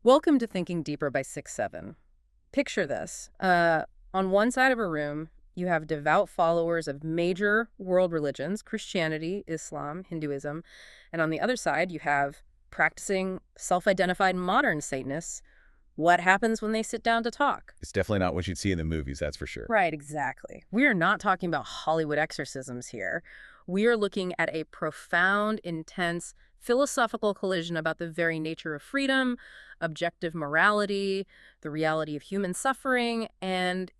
Welcome to Thinking Deeper by 6-7. Picture this. On one side of a room, you have devout followers of major world religions, Christianity, Islam, Hinduism, and on the other side, you have practicing, self-identified modern Satanists. What happens when they sit down to talk? It's definitely not what you'd see in the movies, that's for sure. Right, exactly. We are not talking about Hollywood exorcisms here. We are looking at a profound, intense, philosophical collision about the very nature of freedom, objective morality, the reality of human suffering, and,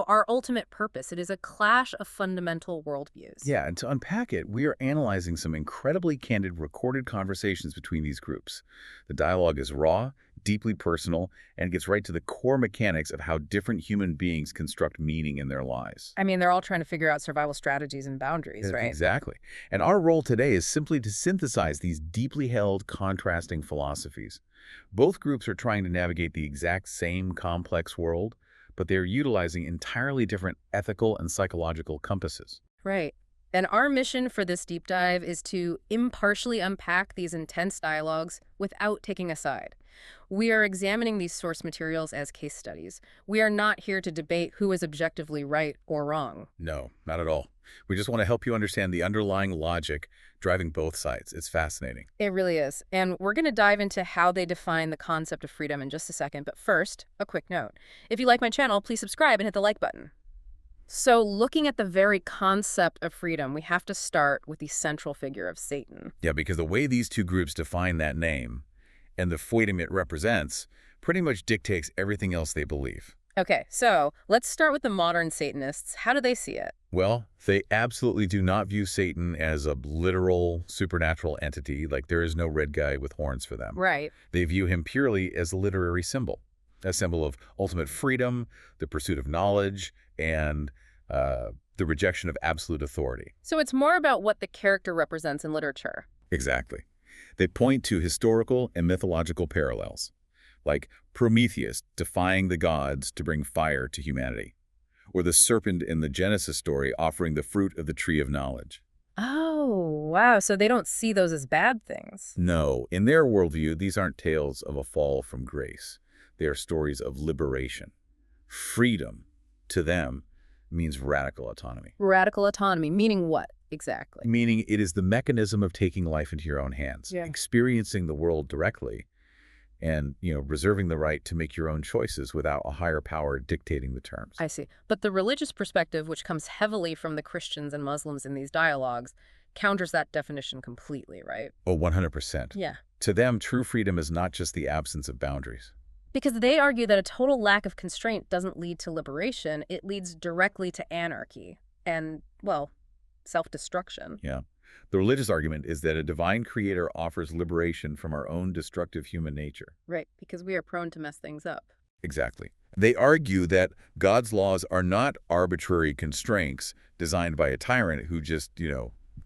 our ultimate purpose. It is a clash of fundamental worldviews. Yeah, and to unpack it, we are analyzing some incredibly candid recorded conversations between these groups. The dialogue is raw, deeply personal, and gets right to the core mechanics of how different human beings construct meaning in their lives. I mean, they're all trying to figure out survival strategies and boundaries, right? Exactly. And our role today is simply to synthesize these deeply held, contrasting philosophies. Both groups are trying to navigate the exact same complex world, but they're utilizing entirely different ethical and psychological compasses. Right. And our mission for this deep dive is to impartially unpack these intense dialogues without taking a side. We are examining these source materials as case studies. We are not here to debate who is objectively right or wrong. No, not at all. We just want to help you understand the underlying logic driving both sides. It's fascinating. It really is. And we're going to dive into how they define the concept of freedom in just a second. But first, a quick note. If you like my channel, please subscribe and hit the like button. So looking at the very concept of freedom, we have to start with the central figure of Satan. Yeah, because the way these two groups define that name and the freedom it represents pretty much dictates everything else they believe. Okay, so let's start with the modern Satanists. How do they see it? Well, they absolutely do not view Satan as a literal supernatural entity, like there is no red guy with horns for them. Right. They view him purely as a literary symbol, a symbol of ultimate freedom, the pursuit of knowledge, and the rejection of absolute authority. So it's more about what the character represents in literature. Exactly. They point to historical and mythological parallels, like Prometheus defying the gods to bring fire to humanity, or the serpent in the Genesis story offering the fruit of the tree of knowledge. Oh, wow. So they don't see those as bad things. No, in their worldview, these aren't tales of a fall from grace. They are stories of liberation. Freedom, to them, means radical autonomy. Radical autonomy, meaning what exactly? Meaning it is the mechanism of taking life into your own hands, experiencing the world directly, and, reserving the right to make your own choices without a higher power dictating the terms. I see. But the religious perspective, which comes heavily from the Christians and Muslims in these dialogues, counters that definition completely, right? Oh, 100%. Yeah. To them, true freedom is not just the absence of boundaries. Because they argue that a total lack of constraint doesn't lead to liberation, it leads directly to anarchy and, well, self-destruction. Yeah. The religious argument is that a divine creator offers liberation from our own destructive human nature. Right, because we are prone to mess things up. Exactly. They argue that God's laws are not arbitrary constraints designed by a tyrant who just,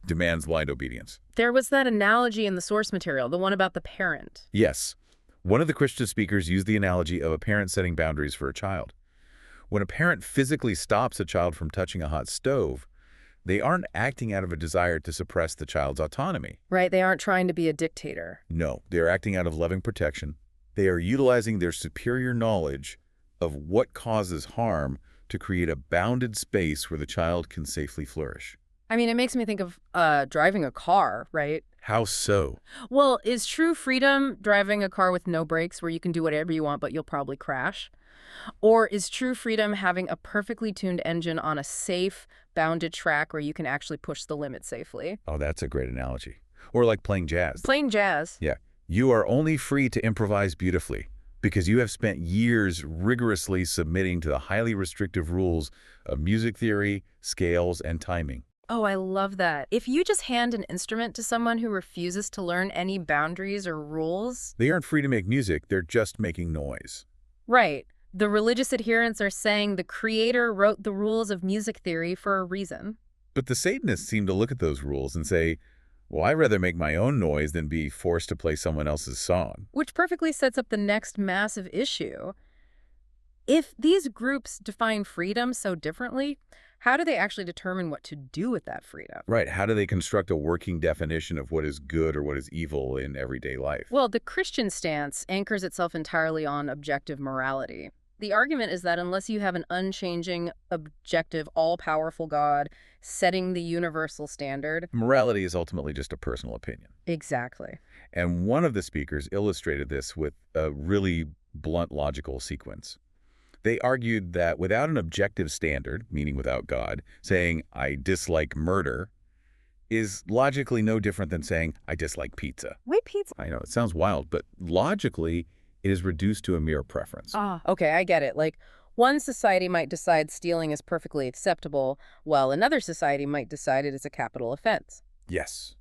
demands blind obedience. There was that analogy in the source material, the one about the parent. Yes. One of the Christian speakers used the analogy of a parent setting boundaries for a child. When a parent physically stops a child from touching a hot stove, they aren't acting out of a desire to suppress the child's autonomy. Right, they aren't trying to be a dictator. No, they are acting out of loving protection. They are utilizing their superior knowledge of what causes harm to create a bounded space where the child can safely flourish. I mean, it makes me think of driving a car, right? How so? Well, is true freedom driving a car with no brakes where you can do whatever you want but you'll probably crash? Or is true freedom having a perfectly tuned engine on a safe, bounded track where you can actually push the limit safely? Oh, that's a great analogy. Or like playing jazz. Playing jazz? Yeah. You are only free to improvise beautifully because you have spent years rigorously submitting to the highly restrictive rules of music theory, scales, and timing. Oh, I love that. If you just hand an instrument to someone who refuses to learn any boundaries or rules... They aren't free to make music, they're just making noise. Right. The religious adherents are saying the creator wrote the rules of music theory for a reason. But the Satanists seem to look at those rules and say, well, I'd rather make my own noise than be forced to play someone else's song. Which perfectly sets up the next massive issue. If these groups define freedom so differently, How do they actually determine what to do with that freedom? Right. How do they construct a working definition of what is good or what is evil in everyday life? Well, the Christian stance anchors itself entirely on objective morality. The argument is that unless you have an unchanging, objective, all-powerful God setting the universal standard. Morality is ultimately just a personal opinion. Exactly. And one of the speakers illustrated this with a really blunt logical sequence. They argued that without an objective standard, meaning without God, saying, I dislike murder, is logically no different than saying, I dislike pizza. Wait, pizza. I know, it sounds wild, but logically, it is reduced to a mere preference. Okay, I get it. Like, one society might decide stealing is perfectly acceptable, while another society might decide it is a capital offense. Yes.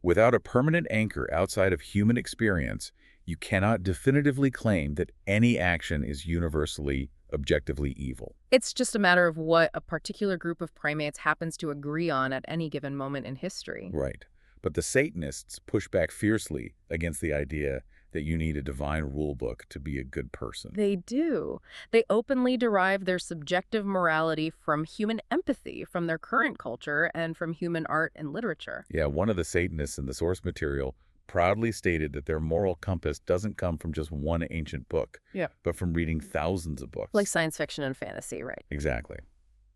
Without a permanent anchor outside of human experience, you cannot definitively claim that any action is universally, objectively evil. It's just a matter of what a particular group of primates happens to agree on at any given moment in history. Right. But the Satanists push back fiercely against the idea that you need a divine rule book to be a good person. They do. They openly derive their subjective morality from human empathy, from their current culture, and from human art and literature. Yeah, one of the Satanists in the source material proudly stated that their moral compass doesn't come from just one ancient book, but from reading thousands of books. Like science fiction and fantasy, right? Exactly.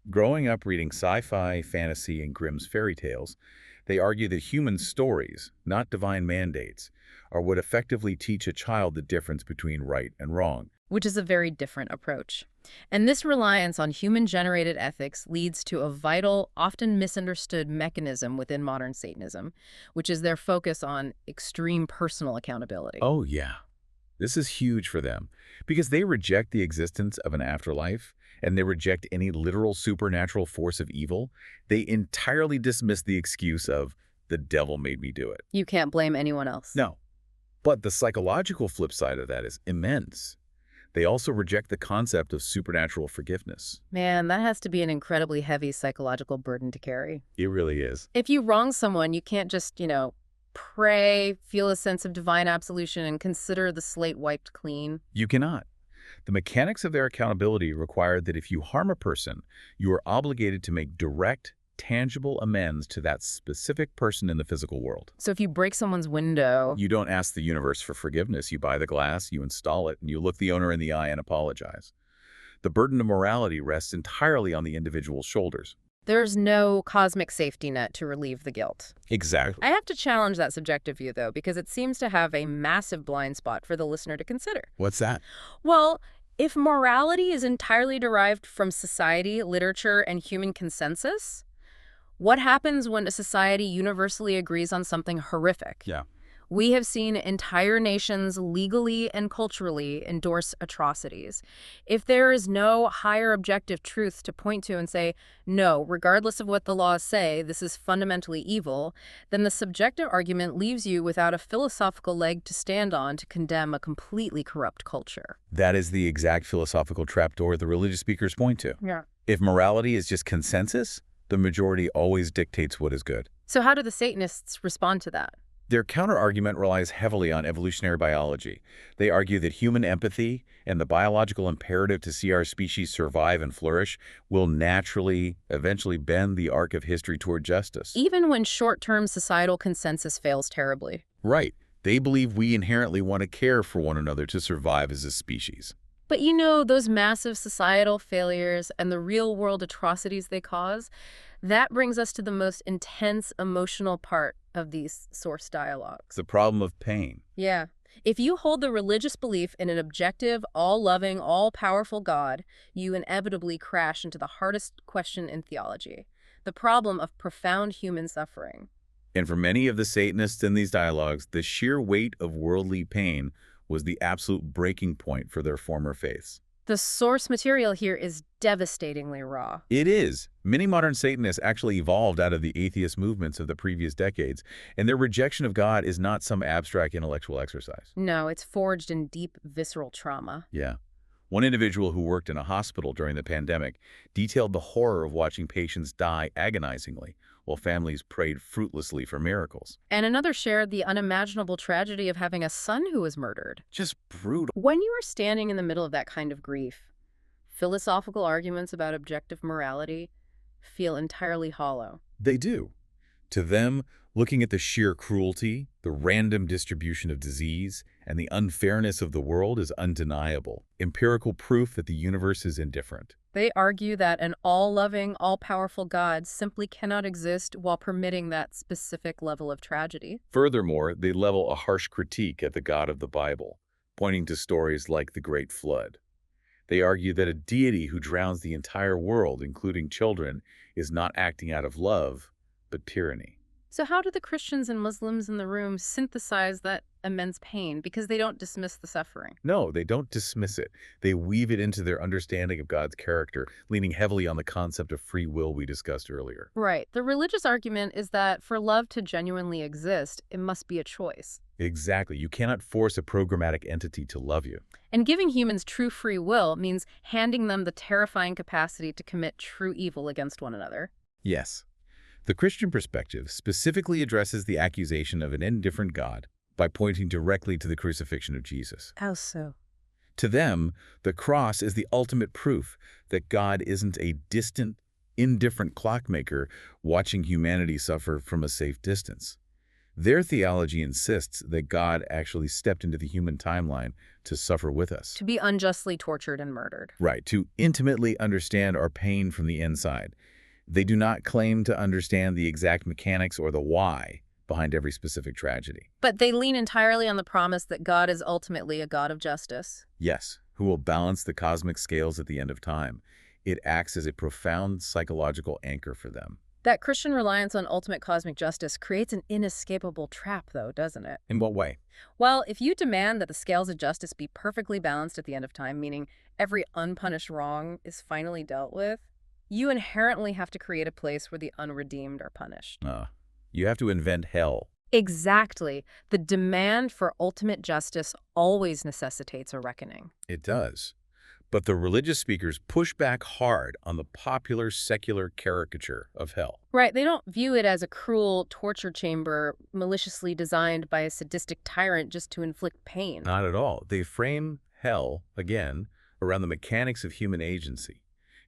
Growing up reading sci-fi, fantasy, and Grimm's fairy tales, they argue that human stories, not divine mandates, are what effectively teach a child the difference between right and wrong. Which is a very different approach. And this reliance on human-generated ethics leads to a vital, often misunderstood mechanism within modern Satanism, which is their focus on extreme personal accountability. Oh, yeah. This is huge for them because they reject the existence of an afterlife and they reject any literal supernatural force of evil. They entirely dismiss the excuse of, the devil made me do it. You can't blame anyone else. No. But the psychological flip side of that is immense. They also reject the concept of supernatural forgiveness. Man, that has to be an incredibly heavy psychological burden to carry. It really is. If you wrong someone, you can't just, pray, feel a sense of divine absolution, and consider the slate wiped clean. You cannot. The mechanics of their accountability require that if you harm a person, you are obligated to make direct, tangible amends to that specific person in the physical world. So if you break someone's window... You don't ask the universe for forgiveness. You buy the glass, you install it, and you look the owner in the eye and apologize. The burden of morality rests entirely on the individual's shoulders. There's no cosmic safety net to relieve the guilt. Exactly. I have to challenge that subjective view, though, because it seems to have a massive blind spot for the listener to consider. What's that? Well, if morality is entirely derived from society, literature, and human consensus, what happens when a society universally agrees on something horrific? Yeah. We have seen entire nations legally and culturally endorse atrocities. If there is no higher objective truth to point to and say, no, regardless of what the laws say, this is fundamentally evil, then the subjective argument leaves you without a philosophical leg to stand on to condemn a completely corrupt culture. That is the exact philosophical trapdoor the religious speakers point to. Yeah. If morality is just consensus, the majority always dictates what is good. So how do the Satanists respond to that? Their counter-argument relies heavily on evolutionary biology. They argue that human empathy and the biological imperative to see our species survive and flourish will naturally, eventually bend the arc of history toward justice. Even when short-term societal consensus fails terribly. Right. They believe we inherently want to care for one another to survive as a species. But those massive societal failures and the real-world atrocities they cause, that brings us to the most intense emotional part of these source dialogues. It's the problem of pain. Yeah. If you hold the religious belief in an objective, all-loving, all-powerful God, you inevitably crash into the hardest question in theology, the problem of profound human suffering. And for many of the Satanists in these dialogues, the sheer weight of worldly pain was the absolute breaking point for their former faiths. The source material here is devastatingly raw. It is. Many modern Satanists actually evolved out of the atheist movements of the previous decades, and their rejection of God is not some abstract intellectual exercise. No, it's forged in deep, visceral trauma. Yeah. One individual who worked in a hospital during the pandemic detailed the horror of watching patients die agonizingly, while families prayed fruitlessly for miracles. And another shared the unimaginable tragedy of having a son who was murdered. Just brutal. When you are standing in the middle of that kind of grief, philosophical arguments about objective morality, feel entirely hollow. They do. To them, looking at the sheer cruelty, the random distribution of disease, and the unfairness of the world is undeniable, empirical proof that the universe is indifferent. They argue that an all-loving, all-powerful God simply cannot exist while permitting that specific level of tragedy. Furthermore, they level a harsh critique at the God of the Bible, pointing to stories like the Great Flood. They argue that a deity who drowns the entire world, including children, is not acting out of love, but tyranny. So how do the Christians and Muslims in the room synthesize that immense pain? Because they don't dismiss the suffering. No, they don't dismiss it. They weave it into their understanding of God's character, leaning heavily on the concept of free will we discussed earlier. Right. The religious argument is that for love to genuinely exist, it must be a choice. Exactly. You cannot force a programmatic entity to love you. And giving humans true free will means handing them the terrifying capacity to commit true evil against one another. Yes. The Christian perspective specifically addresses the accusation of an indifferent God by pointing directly to the crucifixion of Jesus. How so? To them, the cross is the ultimate proof that God isn't a distant, indifferent clockmaker watching humanity suffer from a safe distance. Their theology insists that God actually stepped into the human timeline to suffer with us. To be unjustly tortured and murdered. Right, to intimately understand our pain from the inside. They do not claim to understand the exact mechanics or the why behind every specific tragedy. But they lean entirely on the promise that God is ultimately a God of justice. Yes, who will balance the cosmic scales at the end of time. It acts as a profound psychological anchor for them. That Christian reliance on ultimate cosmic justice creates an inescapable trap, though, doesn't it? In what way? Well, if you demand that the scales of justice be perfectly balanced at the end of time, meaning every unpunished wrong is finally dealt with, you inherently have to create a place where the unredeemed are punished. You have to invent hell. Exactly. The demand for ultimate justice always necessitates a reckoning. It does. But the religious speakers push back hard on the popular secular caricature of hell. Right. They don't view it as a cruel torture chamber maliciously designed by a sadistic tyrant just to inflict pain. Not at all. They frame hell, again, around the mechanics of human agency.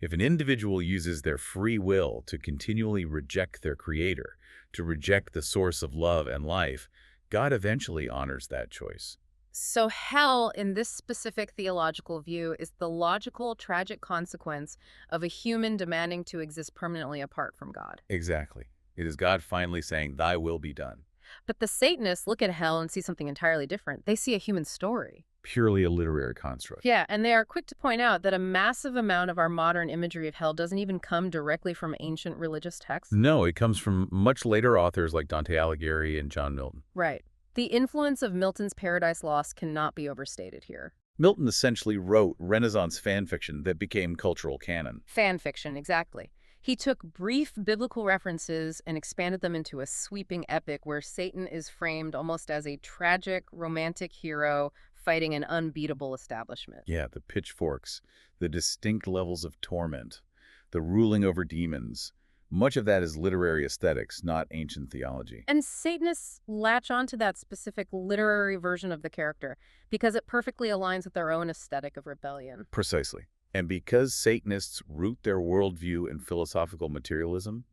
If an individual uses their free will to continually reject their creator, to reject the source of love and life, God eventually honors that choice. So hell, in this specific theological view, is the logical, tragic consequence of a human demanding to exist permanently apart from God. Exactly. It is God finally saying, "Thy will be done." But the Satanists look at hell and see something entirely different. They see a human story. Purely a literary construct. Yeah, and they are quick to point out that a massive amount of our modern imagery of hell doesn't even come directly from ancient religious texts. No, it comes from much later authors like Dante Alighieri and John Milton. Right. The influence of Milton's Paradise Lost cannot be overstated here. Milton essentially wrote Renaissance fan fiction that became cultural canon. Fan fiction, exactly. He took brief biblical references and expanded them into a sweeping epic where Satan is framed almost as a tragic, romantic hero fighting an unbeatable establishment. Yeah, the pitchforks, the distinct levels of torment, the ruling over demons. Much of that is literary aesthetics, not ancient theology. And Satanists latch onto that specific literary version of the character because it perfectly aligns with their own aesthetic of rebellion. Precisely. And because Satanists root their worldview in philosophical materialism,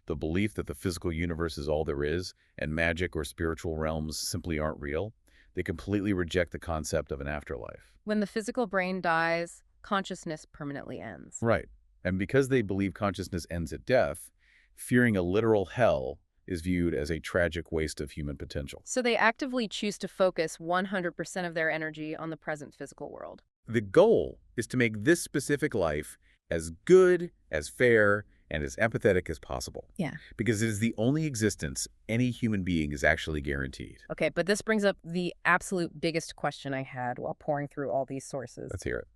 the belief that the physical universe is all there is, and magic or spiritual realms simply aren't real, they completely reject the concept of an afterlife. When the physical brain dies, consciousness permanently ends. Right. And because they believe consciousness ends at death, fearing a literal hell is viewed as a tragic waste of human potential. So they actively choose to focus 100% of their energy on the present physical world. The goal is to make this specific life as good, as fair, and as empathetic as possible. Yeah. Because it is the only existence any human being is actually guaranteed. Okay, but this brings up the absolute biggest question I had while pouring through all these sources. Let's hear it.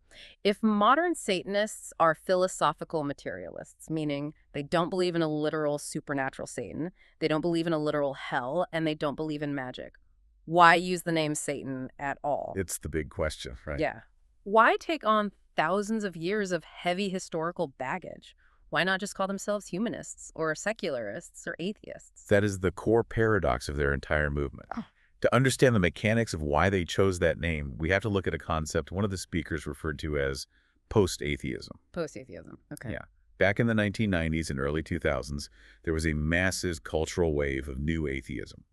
If modern Satanists are philosophical materialists, meaning they don't believe in a literal supernatural Satan, they don't believe in a literal hell, and they don't believe in magic, why use the name Satan at all? It's the big question, right? Yeah. Why take on thousands of years of heavy historical baggage? Why not just call themselves humanists or secularists or atheists? That is the core paradox of their entire movement. Oh. To understand the mechanics of why they chose that name, we have to look at a concept one of the speakers referred to as post-atheism. Post-atheism. Okay. Yeah. Back in the 1990s and early 2000s, there was a massive cultural wave of new atheism.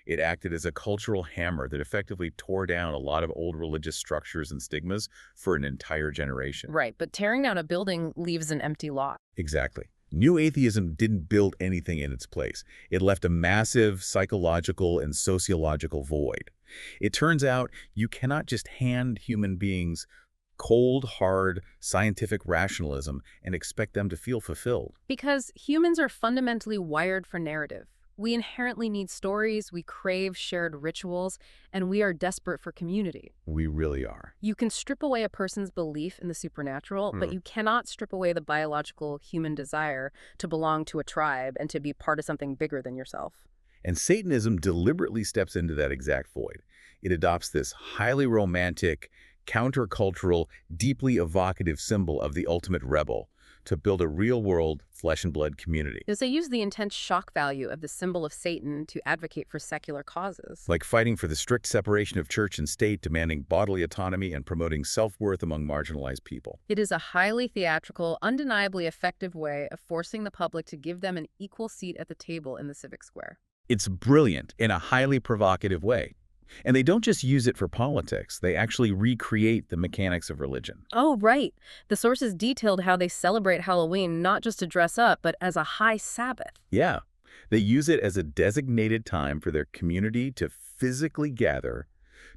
It acted as a cultural hammer that effectively tore down a lot of old religious structures and stigmas for an entire generation. Right, but tearing down a building leaves an empty lot. Exactly. New atheism didn't build anything in its place. It left a massive psychological and sociological void. It turns out you cannot just hand human beings cold, hard, scientific rationalism and expect them to feel fulfilled. Because humans are fundamentally wired for narrative. We inherently need stories, we crave shared rituals, and we are desperate for community. We really are. You can strip away a person's belief in the supernatural, but you cannot strip away the biological human desire to belong to a tribe and to be part of something bigger than yourself. And Satanism deliberately steps into that exact void. It adopts this highly romantic, countercultural, deeply evocative symbol of the ultimate rebel to build a real-world, flesh-and-blood community. Because they use the intense shock value of the symbol of Satan to advocate for secular causes. Like fighting for the strict separation of church and state, demanding bodily autonomy, and promoting self-worth among marginalized people. It is a highly theatrical, undeniably effective way of forcing the public to give them an equal seat at the table in the civic square. It's brilliant in a highly provocative way. And they don't just use it for politics. They actually recreate the mechanics of religion. Oh, right. The sources detailed how they celebrate Halloween not just to dress up, but as a high Sabbath. Yeah. They use it as a designated time for their community to physically gather,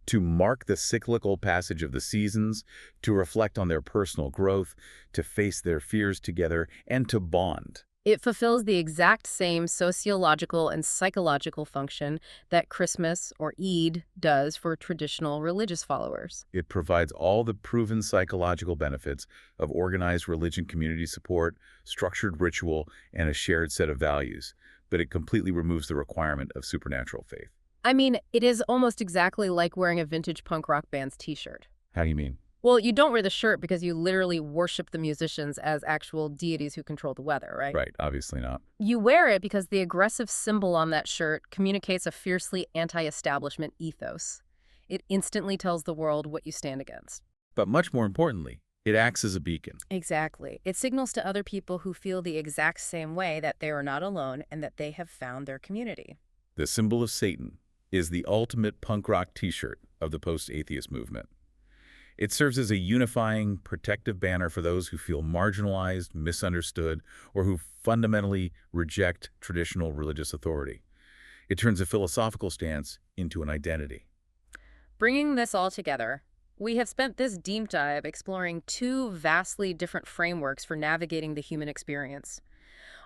to mark the cyclical passage of the seasons, to reflect on their personal growth, to face their fears together, and to bond. It fulfills the exact same sociological and psychological function that Christmas or Eid does for traditional religious followers. It provides all the proven psychological benefits of organized religion community support, structured ritual, and a shared set of values, but it completely removes the requirement of supernatural faith. I mean, it is almost exactly like wearing a vintage punk rock band's t-shirt. How do you mean? Well, you don't wear the shirt because you literally worship the musicians as actual deities who control the weather, right? Right, obviously not. You wear it because the aggressive symbol on that shirt communicates a fiercely anti-establishment ethos. It instantly tells the world what you stand against. But much more importantly, it acts as a beacon. Exactly. It signals to other people who feel the exact same way that they are not alone and that they have found their community. The symbol of Satan is the ultimate punk rock t-shirt of the post-atheist movement. It serves as a unifying, protective banner for those who feel marginalized, misunderstood, or who fundamentally reject traditional religious authority. It turns a philosophical stance into an identity. Bringing this all together, we have spent this deep dive exploring two vastly different frameworks for navigating the human experience.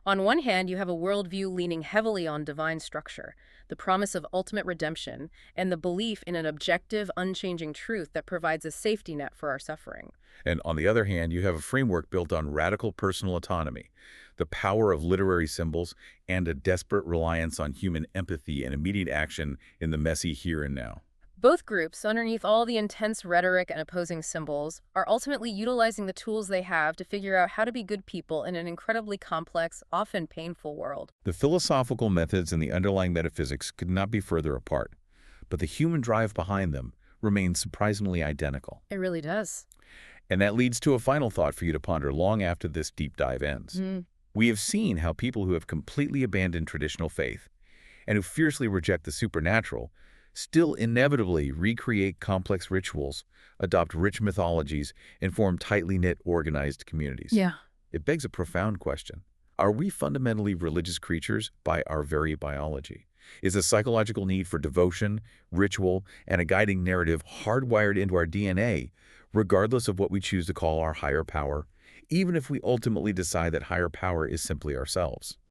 On one hand, you have a worldview leaning heavily on divine structure, the promise of ultimate redemption, and the belief in an objective, unchanging truth that provides a safety net for our suffering. And on the other hand, you have a framework built on radical personal autonomy, the power of literary symbols, and a desperate reliance on human empathy and immediate action in the messy here and now. Both groups, underneath all the intense rhetoric and opposing symbols, are ultimately utilizing the tools they have to figure out how to be good people in an incredibly complex, often painful world. The philosophical methods and the underlying metaphysics could not be further apart, but the human drive behind them remains surprisingly identical. It really does. And that leads to a final thought for you to ponder long after this deep dive ends. We have seen how people who have completely abandoned traditional faith and who fiercely reject the supernatural still inevitably recreate complex rituals, adopt rich mythologies, and form tightly knit, organized communities. Yeah. It begs a profound question. Are we fundamentally religious creatures by our very biology? Is a psychological need for devotion, ritual, and a guiding narrative hardwired into our DNA, regardless of what we choose to call our higher power, even if we ultimately decide that higher power is simply ourselves?